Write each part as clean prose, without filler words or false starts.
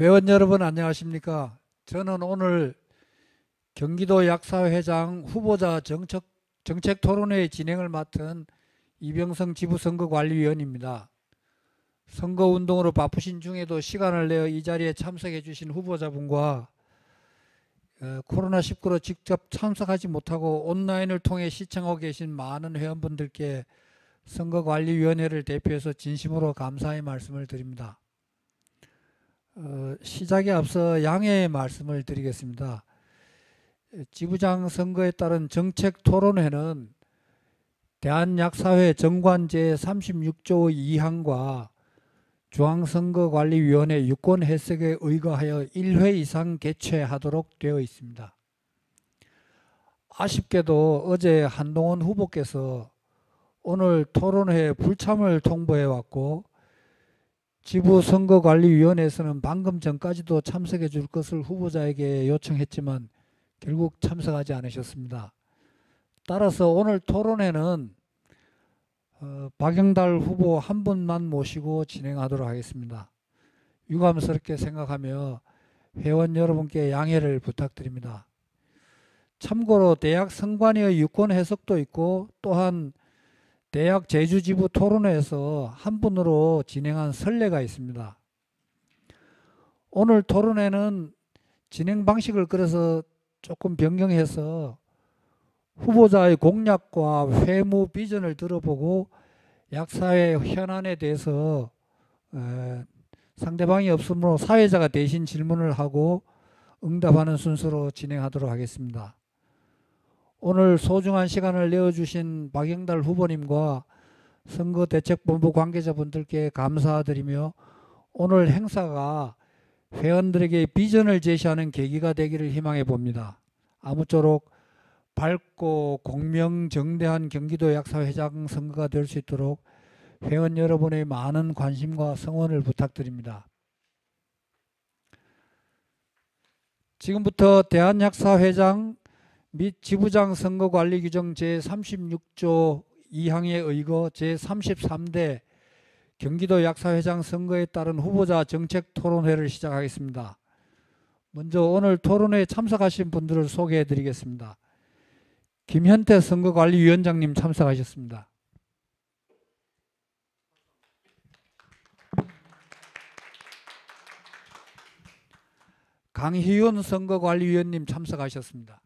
회원 여러분 안녕하십니까? 저는 오늘 경기도 약사회장 후보자 정책 토론회 진행을 맡은 이병성 지부선거관리위원입니다. 선거운동으로 바쁘신 중에도 시간을 내어 이 자리에 참석해 주신 후보자분과 코로나19로 직접 참석하지 못하고 온라인을 통해 시청하고 계신 많은 회원분들께 선거관리위원회를 대표해서 진심으로 감사의 말씀을 드립니다. 시작에 앞서 양해의 말씀을 드리겠습니다. 지부장 선거에 따른 정책 토론회는 대한약사회 정관 제36조 2항과 중앙선거관리위원회 유권 해석에 의거하여 1회 이상 개최하도록 되어 있습니다. 아쉽게도 어제 한동훈 후보께서 오늘 토론회에 불참을 통보해 왔고 지부선거관리위원회에서는 방금 전까지도 참석해 줄 것을 후보자에게 요청했지만 결국 참석하지 않으셨습니다. 따라서 오늘 토론회는 박영달 후보 한 분만 모시고 진행하도록 하겠습니다. 유감스럽게 생각하며 회원 여러분께 양해를 부탁드립니다. 참고로 대학 선관위의 유권 해석도 있고 또한 대학 제주지부 토론회에서 한 분으로 진행한 선례가 있습니다. 오늘 토론회는 진행 방식을 그래서 조금 변경해서 후보자의 공약과 회무 비전을 들어보고 약사회 현안에 대해서 상대방이 없으므로 사회자가 대신 질문을 하고 응답하는 순서로 진행하도록 하겠습니다. 오늘 소중한 시간을 내어주신 박영달 후보님과 선거대책본부 관계자분들께 감사드리며 오늘 행사가 회원들에게 비전을 제시하는 계기가 되기를 희망해 봅니다. 아무쪼록 밝고 공명정대한 경기도 약사회장 선거가 될 수 있도록 회원 여러분의 많은 관심과 성원을 부탁드립니다. 지금부터 대한약사회장 및 지부장 선거관리 규정 제36조 2항에 의거 제33대 경기도 약사회장 선거에 따른 후보자 정책 토론회를 시작하겠습니다. 먼저 오늘 토론회에 참석하신 분들을 소개해 드리겠습니다. 김현태 선거관리위원장님 참석하셨습니다. 강희윤 선거관리위원님 참석하셨습니다.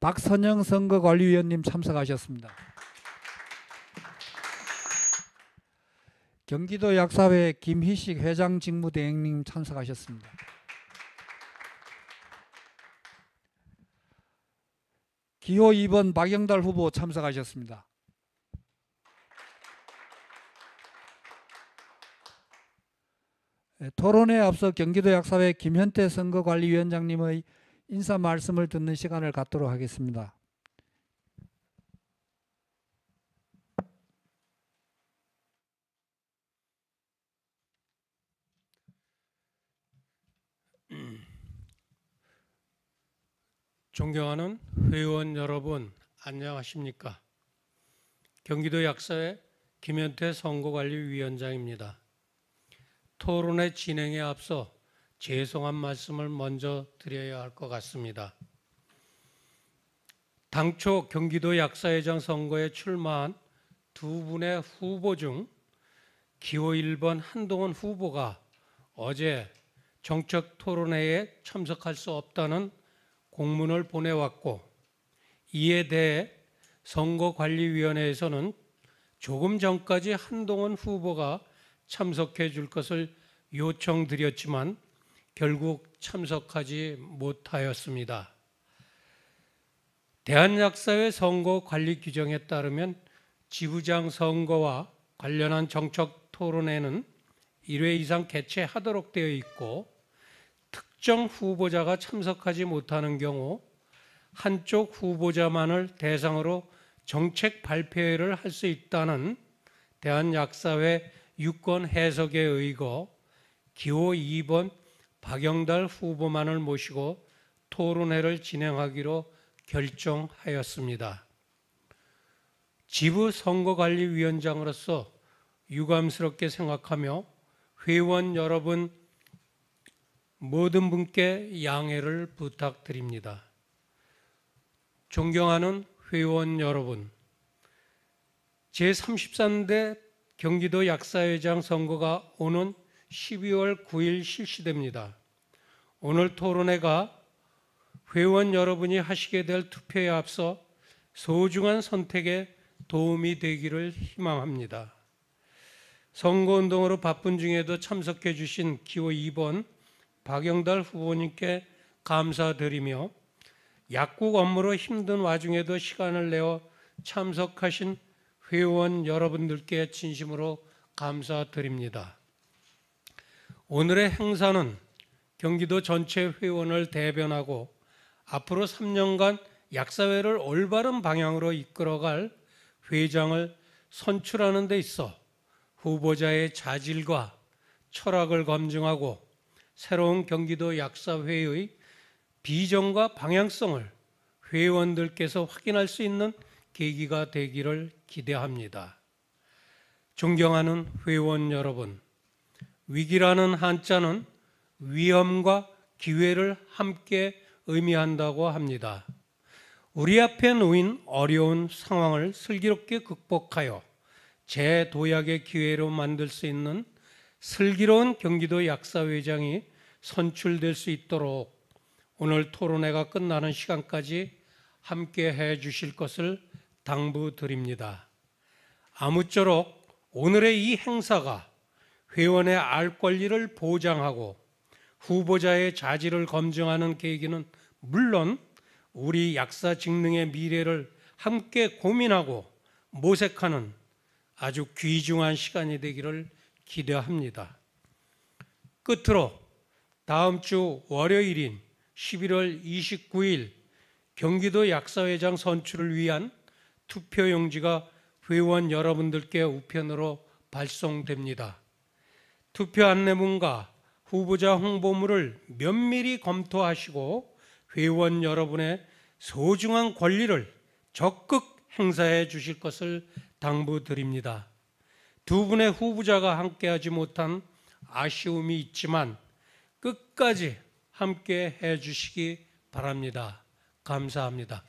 박선영 선거관리위원님 참석하셨습니다. 경기도 약사회 김희식 회장 직무대행님 참석하셨습니다. 기호 2번 박영달 후보 참석하셨습니다. 토론회에 앞서 경기도 약사회 김현태 선거관리위원장님의 인사 말씀을 듣는 시간을 갖도록 하겠습니다. 존경하는 회원 여러분 안녕하십니까? 경기도 약사회 김현태 선거관리위원장입니다. 토론회 진행에 앞서 죄송한 말씀을 먼저 드려야 할 것 같습니다. 당초 경기도 약사회장 선거에 출마한 두 분의 후보 중 기호 1번 한동훈 후보가 어제 정책 토론회에 참석할 수 없다는 공문을 보내왔고, 이에 대해 선거관리위원회에서는 조금 전까지 한동훈 후보가 참석해 줄 것을 요청드렸지만 결국 참석하지 못하였습니다. 대한약사회 선거관리 규정에 따르면 지부장 선거와 관련한 정책 토론회는 1회 이상 개최하도록 되어 있고, 특정 후보자가 참석하지 못하는 경우 한쪽 후보자만을 대상으로 정책 발표회를 할 수 있다는 대한약사회 유권 해석에 의거 기호 2번 박영달 후보만을 모시고 토론회를 진행하기로 결정하였습니다. 지부 선거관리위원장으로서 유감스럽게 생각하며 회원 여러분 모든 분께 양해를 부탁드립니다. 존경하는 회원 여러분, 제33대 경기도 약사회장 선거가 오는 12월 9일 실시됩니다. 오늘 토론회가 회원 여러분이 하시게 될 투표에 앞서 소중한 선택에 도움이 되기를 희망합니다. 선거운동으로 바쁜 중에도 참석해 주신 기호 2번 박영달 후보님께 감사드리며 약국 업무로 힘든 와중에도 시간을 내어 참석하신 회원 여러분들께 진심으로 감사드립니다. 오늘의 행사는 경기도 전체 회원을 대변하고 앞으로 3년간 약사회를 올바른 방향으로 이끌어갈 회장을 선출하는 데 있어 후보자의 자질과 철학을 검증하고 새로운 경기도 약사회의 비전과 방향성을 회원들께서 확인할 수 있는 계기가 되기를 기대합니다. 존경하는 회원 여러분, 위기라는 한자는 위험과 기회를 함께 의미한다고 합니다. 우리 앞에 놓인 어려운 상황을 슬기롭게 극복하여 재도약의 기회로 만들 수 있는 슬기로운 경기도 약사회장이 선출될 수 있도록 오늘 토론회가 끝나는 시간까지 함께 해 주실 것을 당부드립니다. 아무쪼록 오늘의 이 행사가 회원의 알 권리를 보장하고 후보자의 자질을 검증하는 계기는 물론 우리 약사 직능의 미래를 함께 고민하고 모색하는 아주 귀중한 시간이 되기를 기대합니다. 끝으로 다음 주 월요일인 11월 29일 경기도 약사회장 선출을 위한 투표용지가 회원 여러분들께 우편으로 발송됩니다. 투표 안내문과 후보자 홍보물을 면밀히 검토하시고 회원 여러분의 소중한 권리를 적극 행사해 주실 것을 당부드립니다. 두 분의 후보자가 함께하지 못한 아쉬움이 있지만 끝까지 함께 해 주시기 바랍니다. 감사합니다.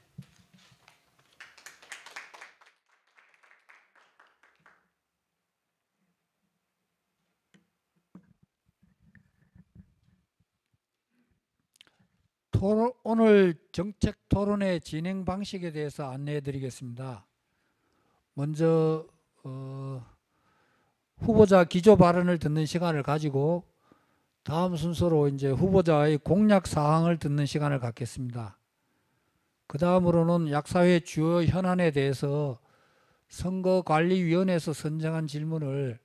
오늘 정책 토론회 진행 방식에 대해서 안내해 드리겠습니다. 먼저 후보자 기조 발언을 듣는 시간을 가지고 다음 순서로 이제 후보자의 공약 사항을 듣는 시간을 갖겠습니다. 그 다음으로는 약사회 주요 현안에 대해서 선거관리위원회에서 선정한 질문을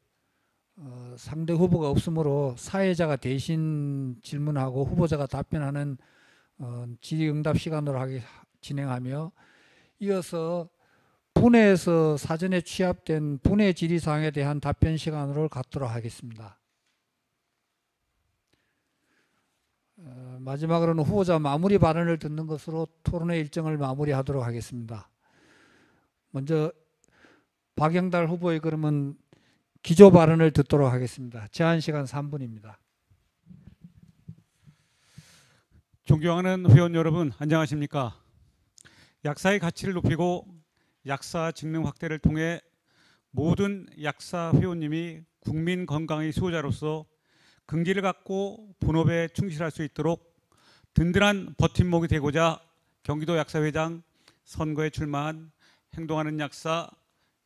상대 후보가 없으므로 사회자가 대신 질문하고 후보자가 답변하는 질의응답 시간으로 진행하며, 이어서 분회에서 사전에 취합된 분회 질의사항에 대한 답변 시간으로 갖도록 하겠습니다. 마지막으로는 후보자 마무리 발언을 듣는 것으로 토론회 일정을 마무리하도록 하겠습니다. 먼저 박영달 후보의 그러면 기조 발언을 듣도록 하겠습니다. 제한 시간 3분입니다. 존경하는 회원 여러분, 안녕하십니까? 약사의 가치를 높이고 약사 직능 확대를 통해 모든 약사 회원님이 국민 건강의 수호자로서 긍지를 갖고 본업에 충실할 수 있도록 든든한 버팀목이 되고자 경기도 약사회장 선거에 출마한 행동하는 약사,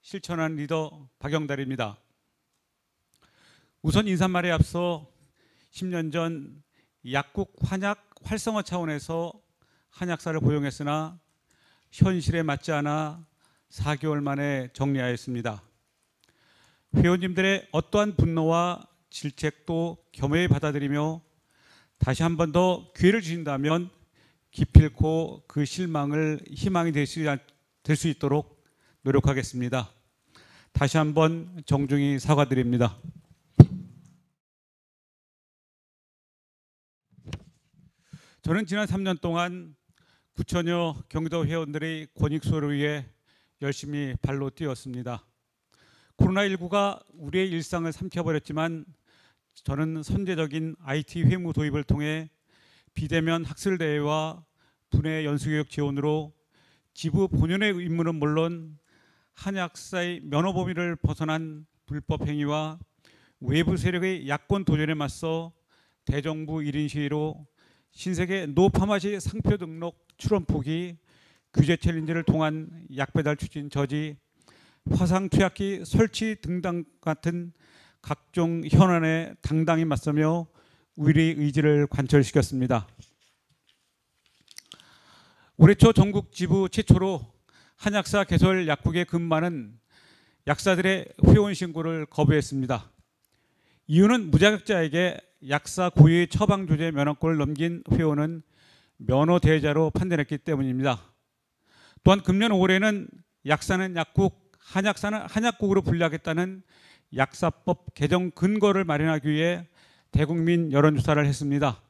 실천하는 리더 박영달입니다. 우선 인사말에 앞서 10년 전 약국 환약 활성화 차원에서 한약사를 고용했으나 현실에 맞지 않아 4개월 만에 정리하였습니다. 회원님들의 어떠한 분노와 질책도 겸허히 받아들이며 다시 한 번 더 기회를 주신다면 기필코 그 실망을 희망이 될 수 있도록 노력하겠습니다. 다시 한번 정중히 사과드립니다. 저는 지난 3년 동안 9천여 경기도 회원들의 권익 수호를 위해 열심히 발로 뛰었습니다. 코로나19가 우리의 일상을 삼켜버렸지만 저는 선제적인 IT 회무 도입을 통해 비대면 학술대회와 분해 연수교육 지원으로 지부 본연의 임무는 물론 한약사의 면허 범위를 벗어난 불법 행위와 외부 세력의 야권 도전에 맞서 대정부 1인 시위로 신세계 노파마시 상표 등록 출원 포기, 규제 챌린지를 통한 약배달 추진 저지, 화상 투약기 설치 등등 같은 각종 현안에 당당히 맞서며 우리의 의지를 관철시켰습니다. 올해 초 전국 지부 최초로 한약사 개설 약국에 근무하는 약사들의 회원 신고를 거부했습니다. 이유는 무자격자에게 약사 고유의 처방 조제 면허권을 넘긴 회원은 면허 대자로 판단했기 때문입니다. 또한 금년 올해는 약사는 약국, 한약사는 한약국으로 분리하겠다는 약사법 개정 근거를 마련하기 위해 대국민 여론조사를 했습니다.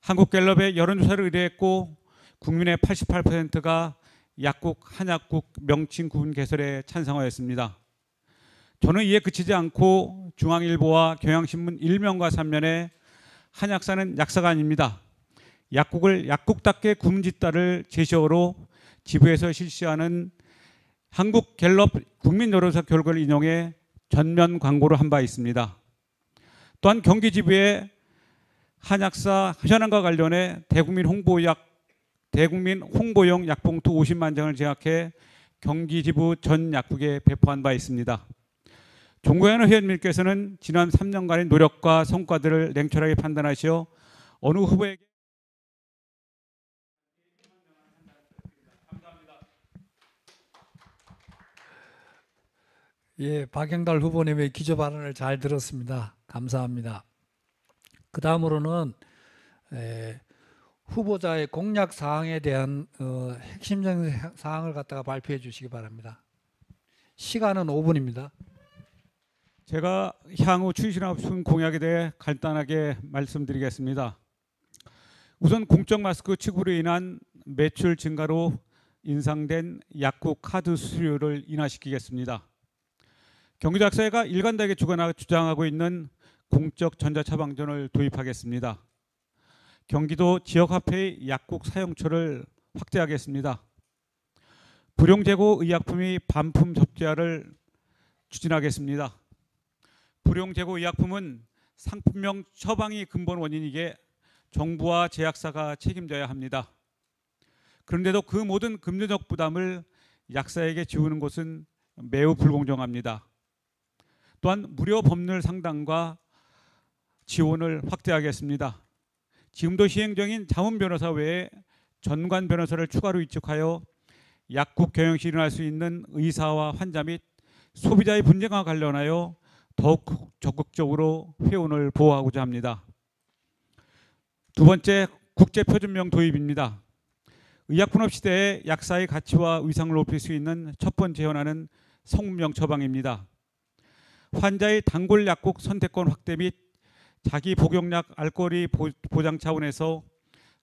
한국갤럽에 여론조사를 의뢰했고 국민의 88%가 약국, 한약국 명칭 구분 개설에 찬성하였습니다. 저는 이에 그치지 않고 중앙일보와 경향신문 1면과 3면에 한약사는 약사가 아닙니다. 약국을 약국답게 구분짓다를 제시어로 지부에서 실시하는 한국갤럽 국민여론조사 결과를 인용해 전면 광고를 한 바 있습니다. 또한 경기지부에 한약사 현황과 관련해 대국민 홍보용 약봉투 50만 장을 제작해 경기지부 전 약국에 배포한 바 있습니다. 종고현 회원님께서는 지난 3년간의 노력과 성과들을 냉철하게 판단하시어 어느 후보에게 예, 박영달 후보님의 기조 발언을 잘 들었습니다. 감사합니다. 그 다음으로는 후보자의 공약 사항에 대한 핵심적인 사항을 갖다가 발표해 주시기 바랍니다. 시간은 5분입니다. 제가 향후 추진하고 싶은 공약에 대해 간단하게 말씀드리겠습니다. 우선 공적 마스크 취급으로 인한 매출 증가로 인상된 약국 카드 수수료를 인하시키겠습니다. 경기도약사회가 일관되게 주장하고 있는 공적 전자처방전을 도입하겠습니다. 경기도 지역화폐의 약국 사용처를 확대하겠습니다. 불용재고 의약품의 반품 접제화를 추진하겠습니다. 불용재고 의약품은 상품명 처방이 근본 원인이기에 정부와 제약사가 책임져야 합니다. 그런데도 그 모든 금전적 부담을 약사에게 지우는 것은 매우 불공정합니다. 또한 무료 법률 상담과 지원을 확대하겠습니다. 지금도 시행 중인 자문 변호사 외에 전관 변호사를 추가로 위촉하여 약국 경영 시를 할 수 있는 의사와 환자 및 소비자의 분쟁과 관련하여 더욱 적극적으로 회원을 보호하고자 합니다. 두 번째, 국제표준명 도입입니다. 의약분업 시대에 약사의 가치와 위상을 높일 수 있는 첫 번째 현안은 성분명 처방입니다. 환자의 단골 약국 선택권 확대 및 자기 복용약 알코올이 보장 차원에서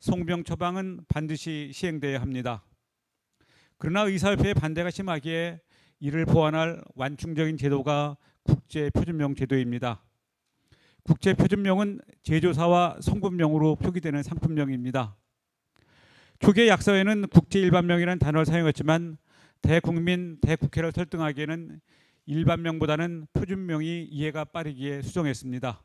성분명 처방은 반드시 시행돼야 합니다. 그러나 의사협회의 반대가 심하기에 이를 보완할 완충적인 제도가 국제표준명 제도입니다. 국제표준명은 제조사와 성분명으로 표기되는 상품명입니다. 초기에 약사회는 국제일반명이라는 단어를 사용했지만 대국민, 대국회를 설득하기에는 일반명보다는 표준명이 이해가 빠르기에 수정했습니다.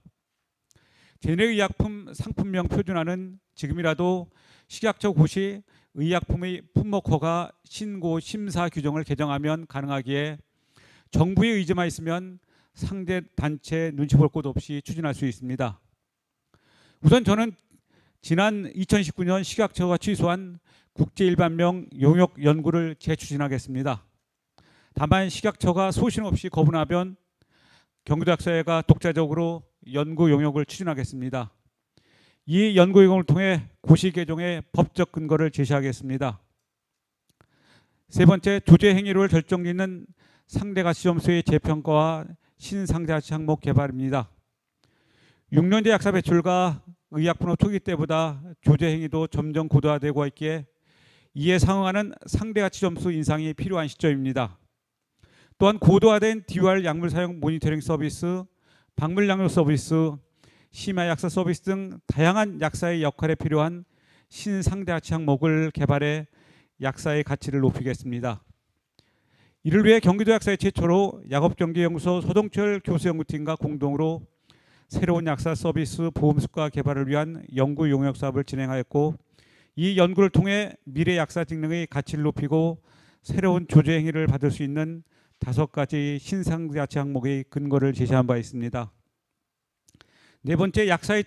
제네의약품 상품명 표준화는 지금이라도 식약처 고시 의약품의 품목허가 신고 심사 규정을 개정하면 가능하기에 정부의 의지만 있으면 상대 단체 눈치 볼 것 없이 추진할 수 있습니다. 우선 저는 지난 2019년 식약처가 취소한 국제일반명 용역 연구를 재추진하겠습니다. 다만 식약처가 소신 없이 거부하면 경기도약사회가 독자적으로 연구 용역을 추진하겠습니다. 이 연구 용역을 통해 고시 개정의 법적 근거를 제시하겠습니다. 세 번째, 조제 행위를 결정짓는 상대가치점수의 재평가와 신상대가치 항목 개발입니다. 6년제 약사 배출과 의약분업 초기 때보다 조제 행위도 점점 고도화되고 있기에 이에 상응하는 상대가치 점수 인상이 필요한 시점입니다. 또한 고도화된 DOR 약물 사용 모니터링 서비스, 박물 약물 서비스, 심야 약사 서비스 등 다양한 약사의 역할에 필요한 신상대 가치 항목을 개발해 약사의 가치를 높이겠습니다. 이를 위해 경기도 약사회 최초로 약업경제연구소 서동철 교수연구팀과 공동으로 새로운 약사 서비스 보험수가 개발을 위한 연구 용역 사업을 진행하였고, 이 연구를 통해 미래 약사 직능의 가치를 높이고 새로운 조제 행위를 받을 수 있는 5가지 신상대 가치 항목의 근거를 제시한 바 있습니다. 네 번째, 한약사의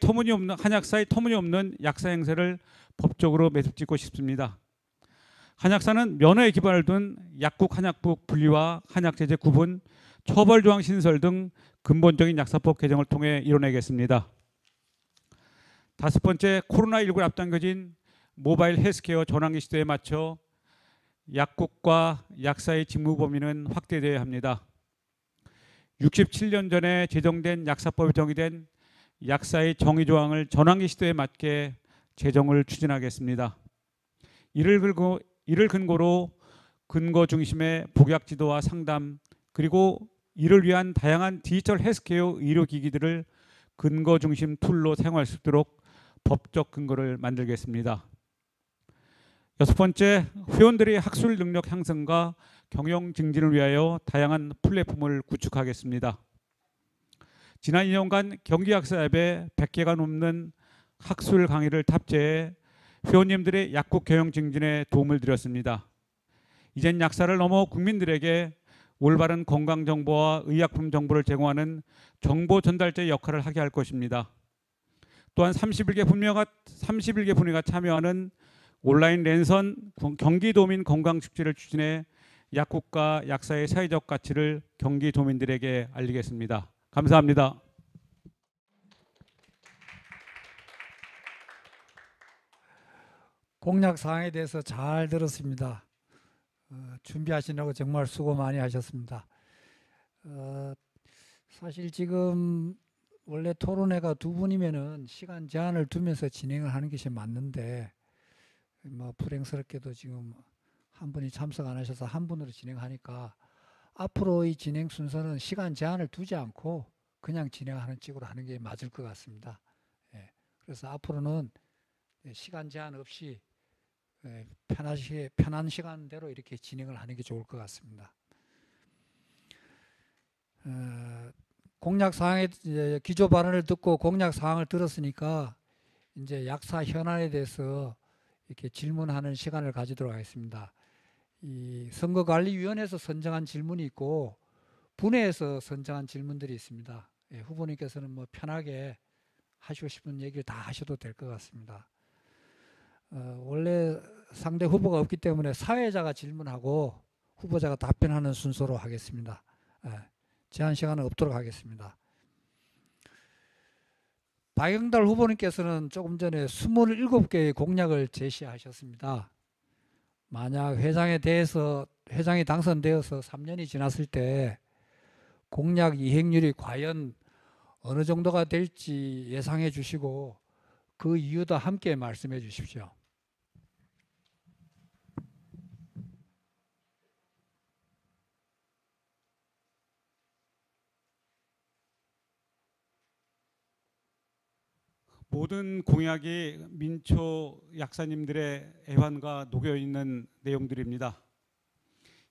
터무니없는 약사 행세를 법적으로 매듭짓고 싶습니다. 한약사는 면허에 기반을 둔 약국 한약국 분리와 한약제재 구분, 처벌조항 신설 등 근본적인 약사법 개정을 통해 이뤄내겠습니다. 5번째, 코로나19를 앞당겨진 모바일 헬스케어 전환기 시대에 맞춰 약국과 약사의 직무 범위는 확대되어야 합니다. 67년 전에 제정된 약사법에 정의된 약사의 정의조항을 전환기 시대에 맞게 제정을 추진하겠습니다. 이를 근거로 근거 중심의 복약 지도와 상담, 그리고 이를 위한 다양한 디지털 헬스케어 의료기기들을 근거 중심 툴로 사용할 수 있도록 법적 근거를 만들겠습니다. 6번째, 회원들의 학술 능력 향상과 경영 증진을 위하여 다양한 플랫폼을 구축하겠습니다. 지난 2년간 경기약사협에 100개가 넘는 학술 강의를 탑재해 회원님들의 약국 경영 증진에 도움을 드렸습니다. 이젠 약사를 넘어 국민들에게 올바른 건강 정보와 의약품 정보를 제공하는 정보 전달자의 역할을 하게 할 것입니다. 또한 31개 분야가 참여하는 온라인 랜선 경기도민 건강축제를 추진해 약국과 약사의 사회적 가치를 경기도민들에게 알리겠습니다. 감사합니다. 공약 사항에 대해서 잘 들었습니다. 준비하시느라고 정말 수고 많이 하셨습니다. 사실 지금 원래 토론회가 2분이면은 시간 제한을 두면서 진행을 하는 것이 맞는데, 뭐 불행스럽게도 지금 한 분이 참석 안 하셔서 한 분으로 진행하니까 앞으로 이 진행 순서는 시간 제한을 두지 않고 그냥 진행하는 식으로 하는 게 맞을 것 같습니다. 그래서 앞으로는 시간 제한 없이 편한 시간대로 이렇게 진행을 하는 게 좋을 것 같습니다. 공약 사항의 기조 발언을 듣고 공약 사항을 들었으니까 이제 약사 현안에 대해서 이렇게 질문하는 시간을 가지도록 하겠습니다. 이 선거관리위원회에서 선정한 질문이 있고 분회에서 선정한 질문들이 있습니다. 후보님께서는 뭐 편하게 하시고 싶은 얘기를 다 하셔도 될 것 같습니다. 원래 상대 후보가 없기 때문에 사회자가 질문하고 후보자가 답변하는 순서로 하겠습니다. 제한 시간은 없도록 하겠습니다. 박영달 후보님께서는 조금 전에 27개의 공약을 제시하셨습니다. 만약 회장이 당선되어서 3년이 지났을 때 공약 이행률이 과연 어느 정도가 될지 예상해 주시고 그 이유도 함께 말씀해 주십시오. 모든 공약이 민초 약사님들의 애환과 녹여있는 내용들입니다.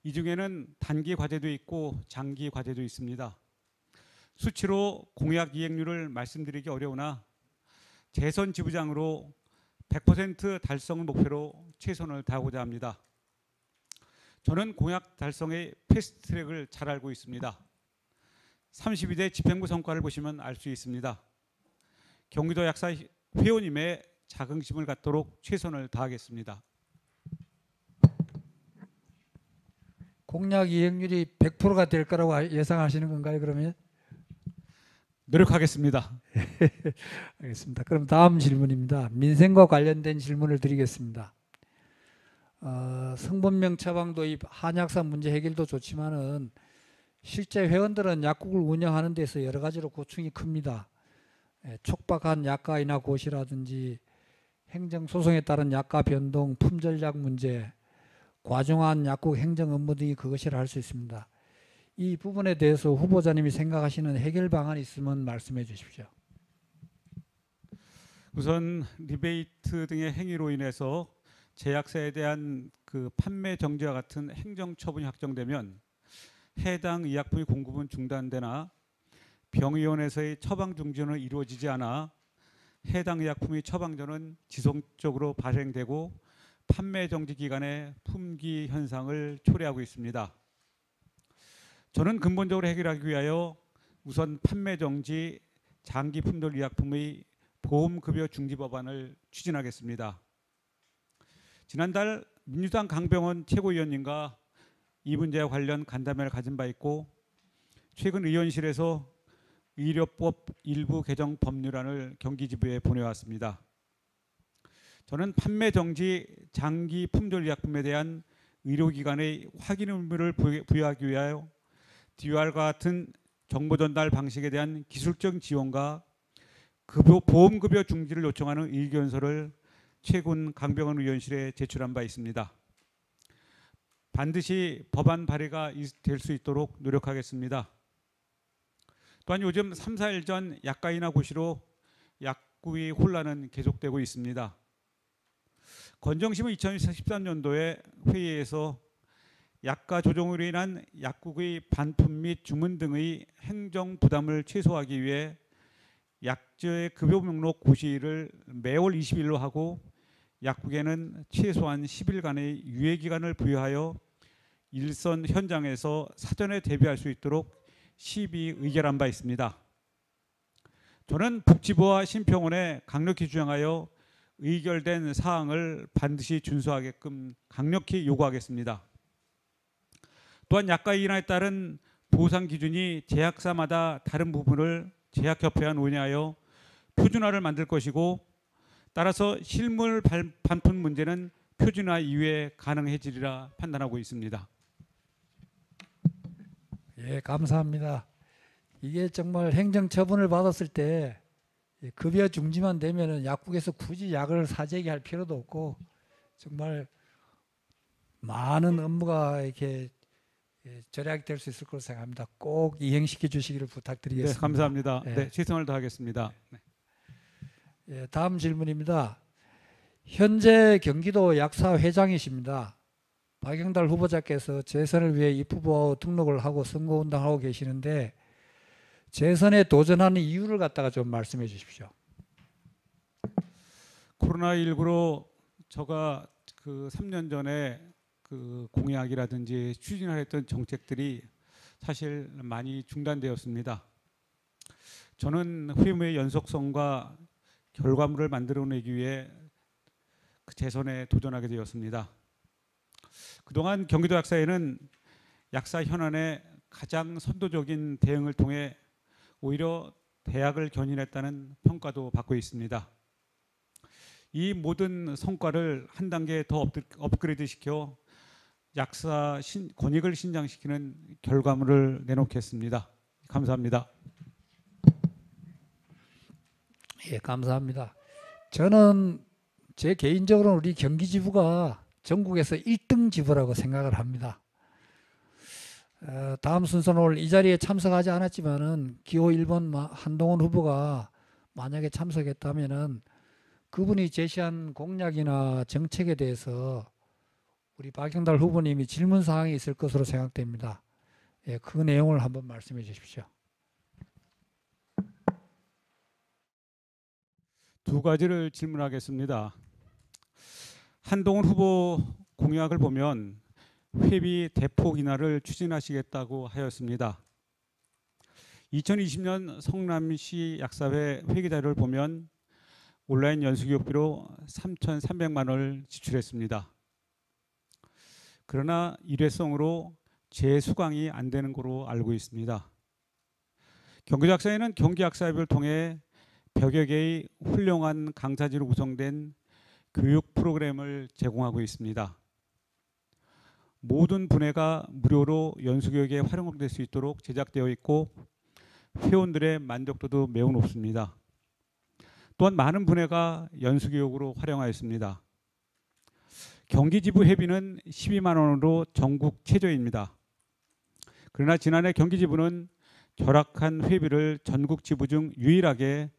이 중에는 단기 과제도 있고 장기 과제도 있습니다. 수치로 공약 이행률을 말씀드리기 어려우나 재선 지부장으로 100% 달성을 목표로 최선을 다하고자 합니다. 저는 공약 달성의 패스트트랙을 잘 알고 있습니다. 32대 집행부 성과를 보시면 알 수 있습니다. 경기도 약사 회원님의 자긍심을 갖도록 최선을 다하겠습니다. 공약 이행률이 100%가 될 거라고 예상하시는 건가요, 그러면? 노력하겠습니다. 알겠습니다. 그럼 다음 질문입니다. 민생과 관련된 질문을 드리겠습니다. 성분명 처방 도입, 한약사 문제 해결도 좋지만은 실제 회원들은 약국을 운영하는 데서 여러 가지로 고충이 큽니다. 촉박한 약가이나 고시라든지 행정소송에 따른 약가 변동, 품절약 문제, 과중한 약국 행정 업무 등이 그것이라 할 수 있습니다. 이 부분에 대해서 후보자님이 생각하시는 해결 방안이 있으면 말씀해 주십시오. 우선 리베이트 등의 행위로 인해서 제약사에 대한 그 판매 정지와 같은 행정 처분이 확정되면 해당 의약품의 공급은 중단되나 병의원에서의 처방 중지는 이루어지지 않아 해당 의약품의 처방전은 지속적으로 발행되고 판매 정지 기간에 품귀 현상을 초래하고 있습니다. 저는 근본적으로 해결하기 위하여 우선 판매 정지 장기 품절 의약품의 보험급여 중지 법안을 추진하겠습니다. 지난달 민주당 강병원 최고위원님과 이 문제와 관련 간담회를 가진 바 있고 최근 의원실에서 의료법 일부 개정 법률안을 경기지부에 보내왔습니다. 저는 판매 정지 장기 품절 의약품에 대한 의료기관의 확인 의무를 부여하기 위하여 DUR과 같은 정보 전달 방식에 대한 기술적 지원과 보험급여 중지를 요청하는 의견서를 최근 강병원 의원실에 제출한 바 있습니다. 반드시 법안 발의가 될 수 있도록 노력하겠습니다. 또한 요즘 3, 4일 전 약가 인하 고시로 약국의 혼란은 계속되고 있습니다. 건정심은 2013년도에 회의에서 약가 조정으로 인한 약국의 반품 및 주문 등의 행정 부담을 최소화하기 위해 약제의 급여 목록 고시를 매월 20일로 하고 약국에는 최소한 10일간의 유예 기간을 부여하여 일선 현장에서 사전에 대비할 수 있도록 시비 의결한 바 있습니다. 저는 복지부와 심평원에 강력히 주장하여 의결된 사항을 반드시 준수하게끔 강력히 요구하겠습니다. 또한 약가 인하에 따른 보상 기준이 제약사마다 다른 부분을 제약협회와 논의하여 표준화를 만들 것이고 따라서 실물 반품 문제는 표준화 이후에 가능해지리라 판단하고 있습니다. 예, 감사합니다. 이게 정말 행정처분을 받았을 때 급여 중지만 되면은 약국에서 굳이 약을 사재기 할 필요도 없고 정말 많은 업무가 이렇게 절약이 될 수 있을 것으로 생각합니다. 꼭 이행시켜 주시기를 부탁드리겠습니다. 네, 감사합니다. 예. 네, 최선을 다하겠습니다. 네. 예, 다음 질문입니다. 현재 경기도 약사 회장이십니다. 박영달 후보자께서 재선을 위해 입후보 등록을 하고 선거운동하고 계시는데 재선에 도전하는 이유를 갖다가 좀 말씀해 주십시오. 코로나19로 제가 그 3년 전에 그 공약이라든지 추진하였던 정책들이 사실 많이 중단되었습니다. 저는 회무의 연속성과 결과물을 만들어내기 위해 그 재선에 도전하게 되었습니다. 그동안 경기도 약사회는 약사 현안에 가장 선도적인 대응을 통해 오히려 대학을 견인했다는 평가도 받고 있습니다. 이 모든 성과를 한 단계 더 업그레이드시켜 약사 권익을 신장시키는 결과물을 내놓겠습니다. 감사합니다. 예, 감사합니다. 저는 제 개인적으로는 우리 경기지부가 전국에서 1등 지부라고 생각을 합니다. 다음 순서는 오늘 이 자리에 참석하지 않았지만은 기호 1번 한동훈 후보가 만약에 참석했다면은 그분이 제시한 공약이나 정책에 대해서 우리 박영달 후보님이 질문 사항이 있을 것으로 생각됩니다. 예, 그 내용을 한번 말씀해 주십시오. 두 가지를 질문하겠습니다. 한동훈 후보 공약을 보면 회비 대폭 인하를 추진하시겠다고 하였습니다. 2020년 성남시 약사회 회계자료를 보면 온라인 연수교육비로 3,300만 원을 지출했습니다. 그러나 일회성으로 재수강이 안 되는 거로 알고 있습니다. 경기도약사회는 경기약사협을 통해 100여 개의 훌륭한 강사진으로 구성된 교육 프로그램을 제공하고 있습니다. 모든 분야가 무료로 연수교육에 활용될 수 있도록 제작되어 있고 회원들의 만족도도 매우 높습니다. 또한 많은 분야가 연수교육으로 활용하였습니다. 경기지부 회비는 12만 원으로 전국 최저입니다. 그러나 지난해 경기지부는 결합한 회비를 전국 지부 중 유일하게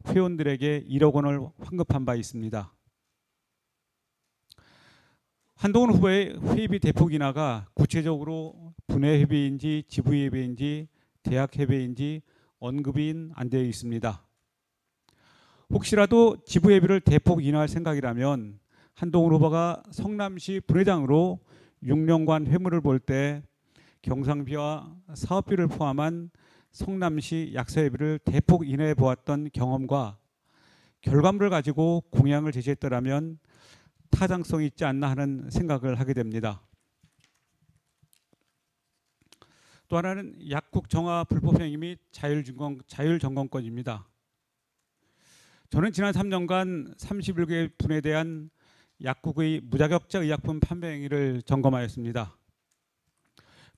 회원들에게 1억 원을 환급한 바 있습니다. 한동훈 후보의 회비 대폭 인하가 구체적으로 분회 회비인지 지부 회비인지 대학 회비인지 언급이 안 되어 있습니다. 혹시라도 지부 회비를 대폭 인하할 생각이라면 한동훈 후보가 성남시 분회장으로 6년간 회무를 볼 때 경상비와 사업비를 포함한 성남시 약사회비를 대폭 인하해 보았던 경험과 결과물을 가지고 공약을 제시했더라면 타당성이 있지 않나 하는 생각을 하게 됩니다. 또 하나는 약국 정화 불법 행위 및 자율점검권입니다. 저는 지난 3년간 31개 분에 대한 약국의 무자격자 의약품 판매 행위를 점검하였습니다.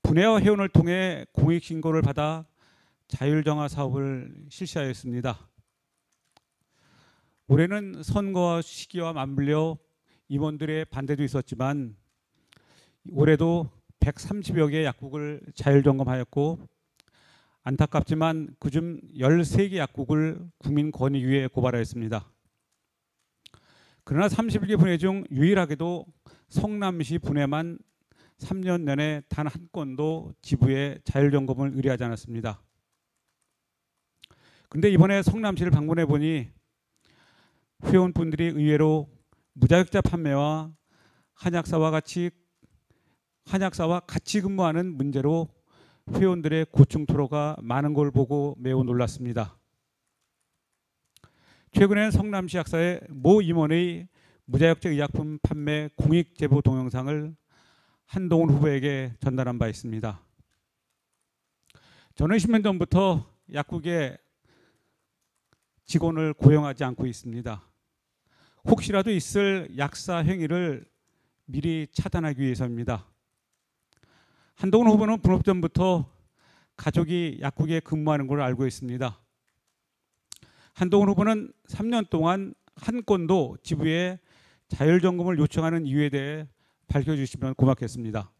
분회와 회원을 통해 공익신고를 받아 자율정화 사업을 실시하였습니다. 올해는 선거 시기와 맞물려 임원들의 반대도 있었지만 올해도 130여 개 약국을 자율점검하였고 안타깝지만 그중 13개 약국을 국민권익위에 고발하였습니다. 그러나 31개 분회 중 유일하게도 성남시 분회만 3년 내내 단 한 건도 지부에 자율점검을 의뢰하지 않았습니다. 근데 이번에 성남시를 방문해 보니 회원분들이 의외로 무자격자 판매와 한약사와 같이 근무하는 문제로 회원들의 고충 토로가 많은 걸 보고 매우 놀랐습니다. 최근엔 성남시 약사의 모 임원의 무자격자 의약품 판매 공익 제보 동영상을 한동훈 후보에게 전달한 바 있습니다. 저는 10년 전부터 약국에 직원을 고용하지 않고 있습니다. 혹시라도 있을 약사 행위를 미리 차단하기 위해서입니다. 한동훈 후보는 분업 전부터 가족이 약국에 근무하는 걸 알고 있습니다. 한동훈 후보는 3년 동안 한 건도 지부에 자율점검을 요청하는 이유에 대해 밝혀주시면 고맙겠습니다.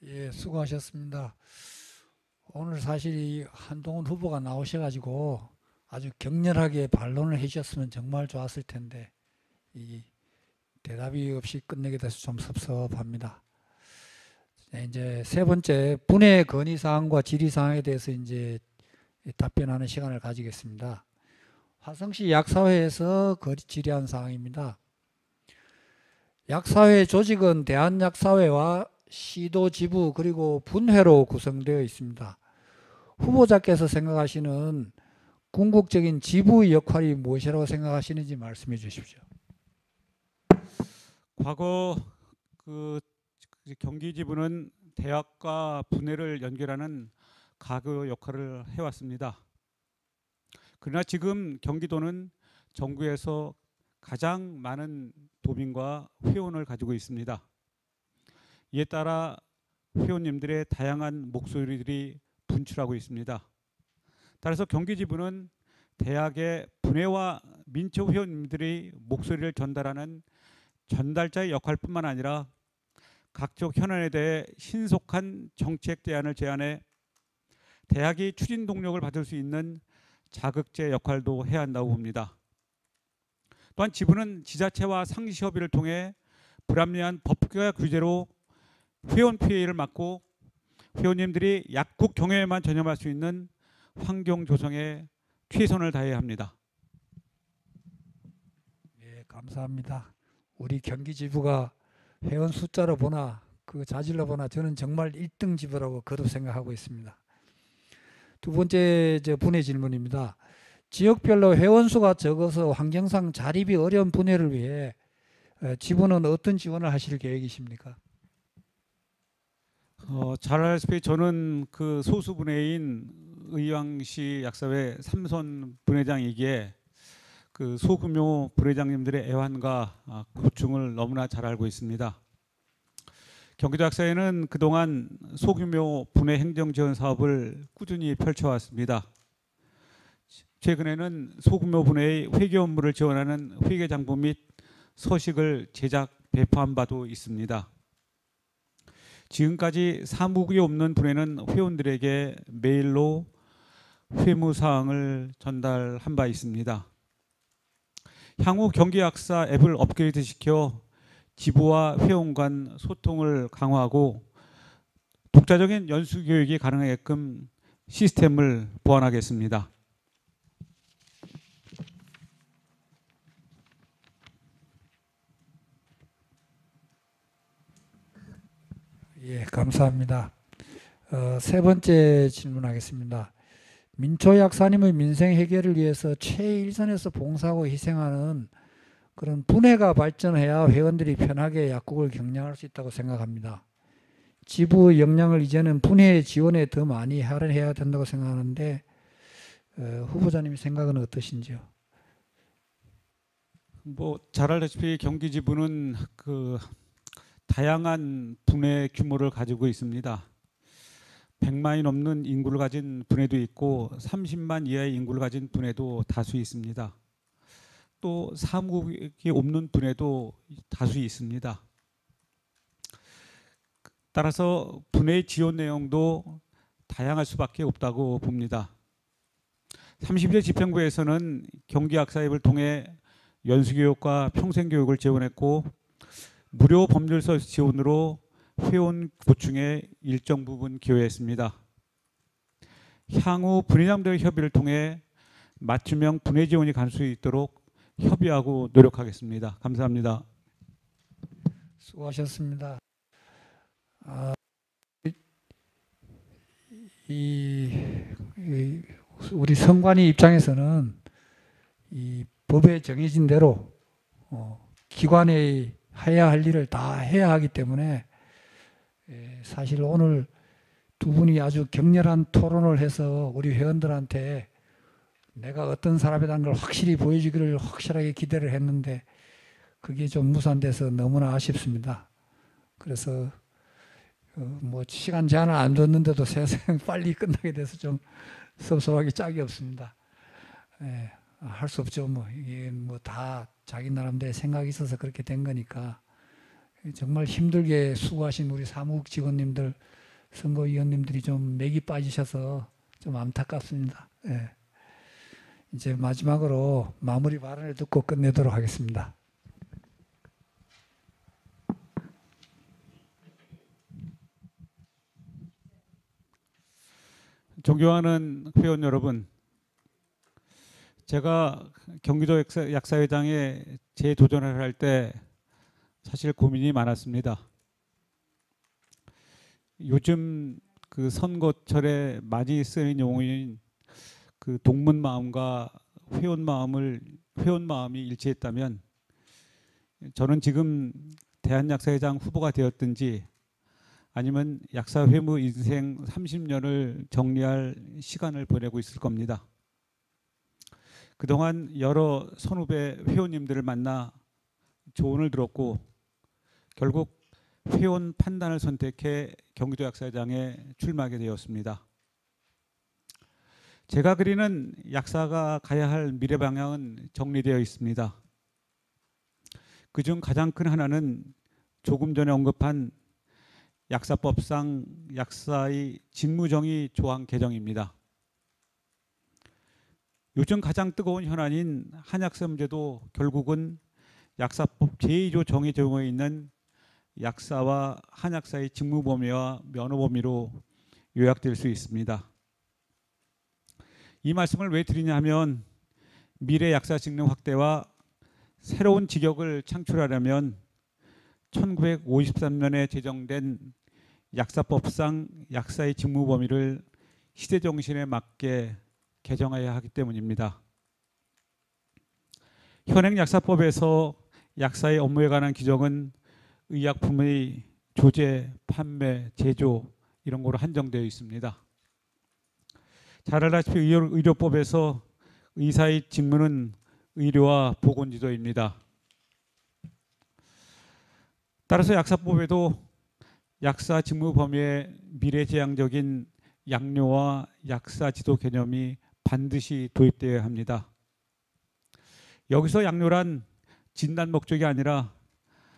예, 수고하셨습니다. 오늘 사실 이 한동훈 후보가 나오셔가지고 아주 격렬하게 반론을 해주셨으면 정말 좋았을 텐데 이 대답이 없이 끝내게 돼서 좀 섭섭합니다. 네, 이제 세 번째 분해 건의 사항과 질의 사항에 대해서 이제 답변하는 시간을 가지겠습니다. 화성시 약사회에서 질의한 사항입니다. 약사회 조직은 대한약사회와 시도 지부 그리고 분회로 구성되어 있습니다. 후보자께서 생각하시는 궁극적인 지부의 역할이 무엇이라고 생각하시는지 말씀해 주십시오. 과거 경기지부는 대학과 분회를 연결하는 가교 역할을 해왔습니다. 그러나 지금 경기도는 전국에서 가장 많은 도민과 회원을 가지고 있습니다. 이에 따라 회원님들의 다양한 목소리들이 분출하고 있습니다. 따라서 경기지부는 대학의 분회와 민초 회원님들의 목소리를 전달하는 전달자의 역할뿐만 아니라 각종 현안에 대해 신속한 정책 대안을 제안해 대학이 추진 동력을 받을 수 있는 자극제 역할도 해야 한다고 봅니다. 또한 지부는 지자체와 상시 협의를 통해 불합리한 법과 규제로 회원 피해를 막고 회원님들이 약국 경영에만 전념할 수 있는 환경 조성에 최선을 다해야 합니다. 예, 감사합니다. 우리 경기지부가 회원 숫자로 보나 그 자질로 보나 저는 정말 1등 지부라고 거듭 생각하고 있습니다. 두 번째 분해 질문입니다. 지역별로 회원수가 적어서 환경상 자립이 어려운 분해를 위해 지부는 어떤 지원을 하실 계획이십니까? 잘 알다시피 저는 그 소수 분회인 의왕시 약사회 삼선 분회장이기에 그 소규모 분회장님들의 애환과 고충을 너무나 잘 알고 있습니다. 경기도 약사회는 그동안 소규모 분해 행정 지원 사업을 꾸준히 펼쳐왔습니다. 최근에는 소규모 분해의 회계 업무를 지원하는 회계 장부 및 서식을 제작 배포한 바도 있습니다. 지금까지 사무국이 없는 분에는 회원들에게 메일로 회무사항을 전달한 바 있습니다. 향후 경기약사 앱을 업그레이드시켜 지부와 회원 간 소통을 강화하고 독자적인 연수 교육이 가능하게끔 시스템을 보완하겠습니다. 예, 감사합니다. 세 번째 질문하겠습니다. 민초 약사님의 민생 해결을 위해서 최일선에서 봉사하고 희생하는 그런 분해가 발전해야 회원들이 편하게 약국을 경영할 수 있다고 생각합니다. 지부 역량을 이제는 분해 지원에 더 많이 할애해야 된다고 생각하는데 후보자님 생각은 어떠신지요? 잘 알다시피 경기지부는 다양한 분해 규모를 가지고 있습니다. 100만이 넘는 인구를 가진 분해도 있고 30만 이하의 인구를 가진 분해도 다수 있습니다. 또 사무국이 없는 분해도 다수 있습니다. 따라서 분해 지원 내용도 다양할 수밖에 없다고 봅니다. 30대 집행부에서는 경기약사 앱을 통해 연수교육과 평생교육을 지원했고 무료 법률서 지원으로 회원 보충에 일정 부분 기여했습니다. 향후 분해장들 협의를 통해 맞춤형 분해 지원이 갈 수 있도록 협의하고 노력하겠습니다. 감사합니다. 수고하셨습니다. 우리 선관위 입장에서는 이 법에 정해진 대로 기관의 해야 할 일을 다 해야 하기 때문에 사실 오늘 두 분이 아주 격렬한 토론을 해서 우리 회원들한테 내가 어떤 사람이라는 걸 확실히 보여주기를 확실하게 기대를 했는데 그게 좀 무산돼서 너무나 아쉽습니다. 그래서 시간 제한을 안 뒀는데도 세상 빨리 끝나게 돼서 좀 섭섭하게 짝이 없습니다. 할 수 없죠. 이게 다 자기 나름대로 생각이 있어서 그렇게 된 거니까 정말 힘들게 수고하신 우리 사무국 직원님들, 선거위원님들이 좀 맥이 빠지셔서 좀 안타깝습니다. 이제 마지막으로 마무리 발언을 듣고 끝내도록 하겠습니다. 존경하는 회원 여러분, 제가 경기도 약사회장에 재도전을 할 때 사실 고민이 많았습니다. 요즘 선거철에 많이 쓰는 용어인 동문 마음과 회원 마음이 일치했다면 저는 지금 대한약사회장 후보가 되었든지 아니면 약사 회무 인생 30년을 정리할 시간을 보내고 있을 겁니다. 그동안 여러 선후배 회원님들을 만나 조언을 들었고 결국 회원 판단을 선택해 경기도 약사회장에 출마하게 되었습니다. 제가 그리는 약사가 가야 할 미래 방향은 정리되어 있습니다. 그중 가장 큰 하나는 조금 전에 언급한 약사법상 약사의 직무정의 조항 개정입니다. 요즘 가장 뜨거운 현안인 한약사 문제도 결국은 약사법 제2조 정의 제공에 있는 약사와 한약사의 직무 범위와 면허 범위로 요약될 수 있습니다. 이 말씀을 왜 드리냐 하면 미래 약사 직능 확대와 새로운 직역을 창출하려면 1953년에 제정된 약사법상 약사의 직무 범위를 시대 정신에 맞게 개정해야 하기 때문입니다. 현행 약사법에서 약사의 업무에 관한 규정은 의약품의 조제, 판매, 제조 이런 거로 한정되어 있습니다. 잘 알다시피 의료법에서 의사의 직무는 의료와 보건지도입니다. 따라서 약사법에도 약사 직무 범위에 미래지향적인 약료와 약사 지도 개념이 반드시 도입되어야 합니다. 여기서 약료란 진단 목적이 아니라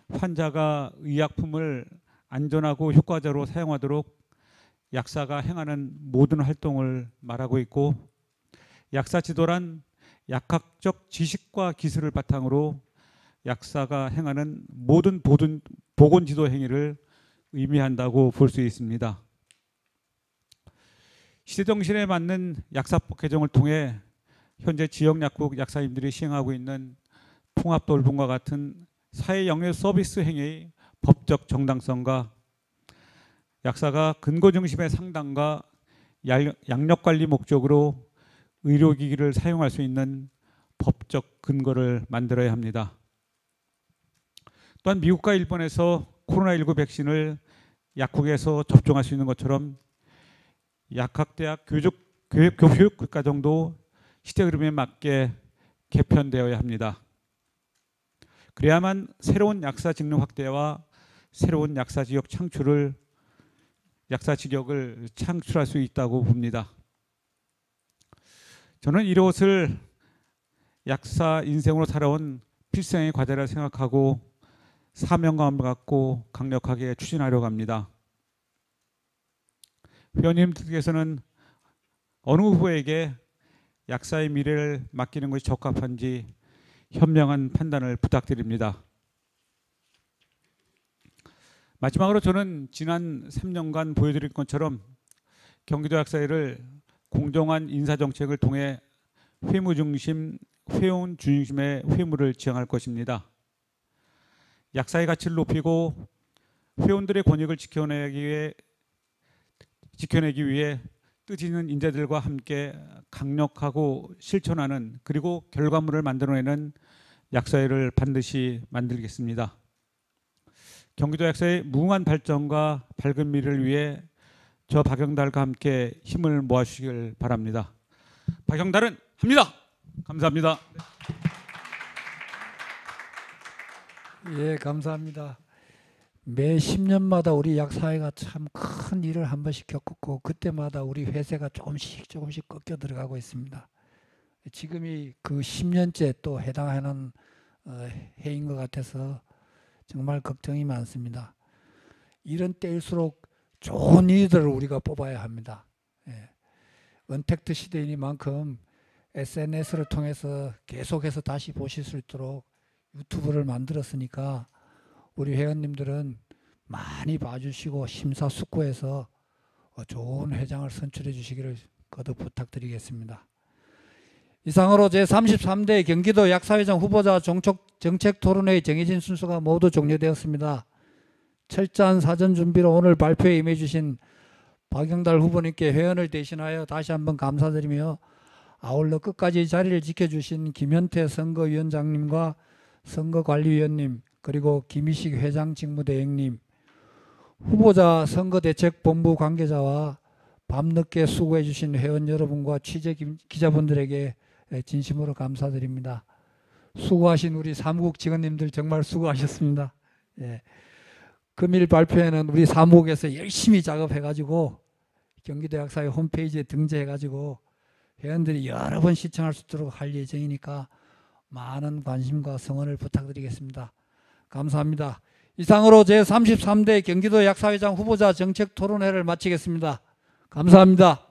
환자가 의약품을 안전하고 효과적으로 사용하도록 약사가 행하는 모든 활동을 말하고 있고, 약사 지도란 약학적 지식과 기술을 바탕으로 약사가 행하는 모든 보건 지도 행위를 의미한다고 볼 수 있습니다. 시대 정신에 맞는 약사법 개정을 통해 현재 지역 약국 약사님들이 시행하고 있는 통합 돌봄과 같은 사회 영역 서비스 행위의 법적 정당성과 약사가 근거 중심의 상담과 양력 관리 목적으로 의료기기를 사용할 수 있는 법적 근거를 만들어야 합니다. 또한 미국과 일본에서 코로나19 백신을 약국에서 접종할 수 있는 것처럼 약학대학 교육과정도 시대 흐름에 맞게 개편되어야 합니다. 그래야만 새로운 약사 직능 확대와 새로운 약사 직역을 창출할 수 있다고 봅니다. 저는 이것을 약사 인생으로 살아온 필생의 과제라 생각하고 사명감을 갖고 강력하게 추진하려고 합니다. 회원님들께서는 어느 후보에게 약사의 미래를 맡기는 것이 적합한지 현명한 판단을 부탁드립니다. 마지막으로 저는 지난 3년간 보여드린 것처럼 경기도 약사회를 공정한 인사정책을 통해 회무 중심, 회원 중심의 회무를 지향할 것입니다. 약사의 가치를 높이고 회원들의 권익을 지켜내기 위해 뜻있는 인재들과 함께 강력하고 실천하는, 그리고 결과물을 만들어내는 약사회를 반드시 만들겠습니다. 경기도 약사의 무궁한 발전과 밝은 미래를 위해 저 박영달과 함께 힘을 모아주시길 바랍니다. 박영달은 합니다. 감사합니다. 예, 감사합니다. 매 10년마다 우리 약사회가 참 큰 일을 한 번씩 겪었고, 그때마다 우리 회사가 조금씩 꺾여 들어가고 있습니다. 지금이 그 10년째 또 해당하는 해인 것 같아서 정말 걱정이 많습니다. 이런 때일수록 좋은 이들을 우리가 뽑아야 합니다. 예. 언택트 시대이니만큼 SNS를 통해서 계속해서 다시 보실 수 있도록 유튜브를 만들었으니까 우리 회원님들은 많이 봐주시고 심사숙고해서 좋은 회장을 선출해 주시기를 거듭 부탁드리겠습니다. 이상으로 제33대 경기도 약사회장 후보자 정책토론회의 정해진 순서가 모두 종료되었습니다. 철저한 사전 준비로 오늘 발표에 임해 주신 박영달 후보님께 회원을 대신하여 다시 한번 감사드리며, 아울러 끝까지 자리를 지켜주신 김현태 선거위원장님과 선거관리위원님, 그리고 김희식 회장 직무대행님, 후보자 선거대책본부 관계자와 밤늦게 수고해 주신 회원 여러분과 취재 기자분들에게 진심으로 감사드립니다. 수고하신 우리 사무국 직원님들 정말 수고하셨습니다. 예. 금일 발표에는 우리 사무국에서 열심히 작업해가지고 경기도 약사회 홈페이지에 등재해가지고 회원들이 여러 번 시청할 수 있도록 할 예정이니까 많은 관심과 성원을 부탁드리겠습니다. 감사합니다. 이상으로 제33대 경기도 약사회장 후보자 정책토론회를 마치겠습니다. 감사합니다.